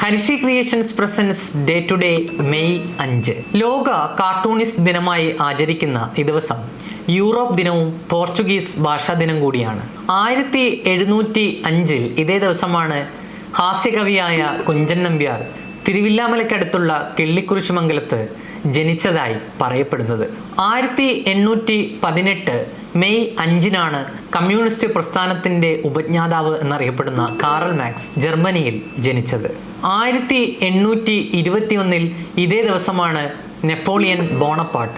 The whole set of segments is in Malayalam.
Harisree creations presents day to day May 5 ലോക കാർട്ടൂണിസ്റ്റ് ദിനമായി ആചരിക്കുന്ന ഈ ദിവസം യൂറോപ്പ് ദിനവും പോർച്ചുഗീസ് ഭാഷാ ദിനം കൂടിയാണ്. 1705 ഇതേ ദിവസമാണ് ഹാസ്യകവിയായ കുഞ്ചൻ നമ്പ്യാർ തിരുവില്ലാമലയ്ക്കടുത്തുള്ള കിള്ളിക്കുറിശിമംഗലത്ത് ജനിച്ചതായി പറയപ്പെടുന്നത്. 1818 മെയ് 5 കമ്മ്യൂണിസ്റ്റ് പ്രസ്ഥാനത്തിന്റെ ഉപജ്ഞാതാവ് എന്നറിയപ്പെടുന്ന കാറൽ മാക്സ് ജർമ്മനിയിൽ ജനിച്ചത്. 1821 ഇതേ ദിവസമാണ് നെപ്പോളിയൻ ബോണപ്പാർട്ട്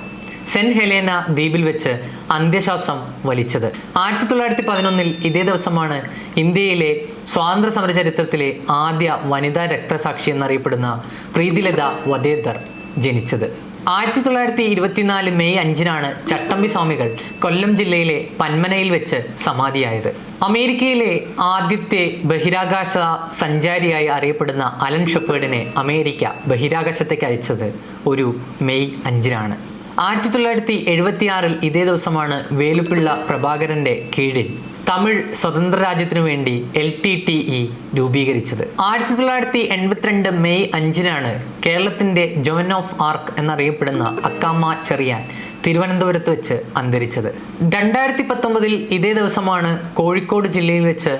സെന്റ് ഹെലേന ദ്വീപിൽ വെച്ച് അന്ത്യശ്വാസം വലിച്ചത്. 1911 ഇതേ ദിവസമാണ് ഇന്ത്യയിലെ സ്വാതന്ത്ര്യ സമര ചരിത്രത്തിലെ ആദ്യ വനിതാ രക്തസാക്ഷി എന്നറിയപ്പെടുന്ന പ്രീതിലത വധേദർ ജനിച്ചത്. 1924 മെയ് 5 ചട്ടമ്പി സ്വാമികൾ കൊല്ലം ജില്ലയിലെ പന്മനയിൽ വെച്ച് സമാധിയായത്. അമേരിക്കയിലെ ആദ്യത്തെ ബഹിരാകാശ സഞ്ചാരിയായി അറിയപ്പെടുന്ന അലൻ ഷെപ്പേർഡിനെ അമേരിക്ക ബഹിരാകാശത്തേക്ക് അയച്ചത് ഒരു മെയ് 5. 1976 ഇതേ ദിവസമാണ് വേലുപ്പിള്ള പ്രഭാകരന്റെ കീഴിൽ തമിഴ് സ്വതന്ത്ര രാജ്യത്തിനു വേണ്ടി LTTE രൂപീകരിച്ചത്. 1982 മെയ് 5 കേരളത്തിന്റെ ജോൻ ഓഫ് ആർക്ക് എന്നറിയപ്പെടുന്ന അക്കാമ്മ ചെറിയാൻ തിരുവനന്തപുരത്ത് വെച്ച് അന്തരിച്ചത്. 2019 ഇതേ ദിവസമാണ് കോഴിക്കോട് ജില്ലയിൽ വെച്ച്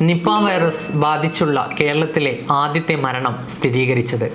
നിപ്പ വൈറസ് ബാധിച്ചുള്ള കേരളത്തിലെ ആദ്യത്തെ മരണം സ്ഥിരീകരിച്ചത്.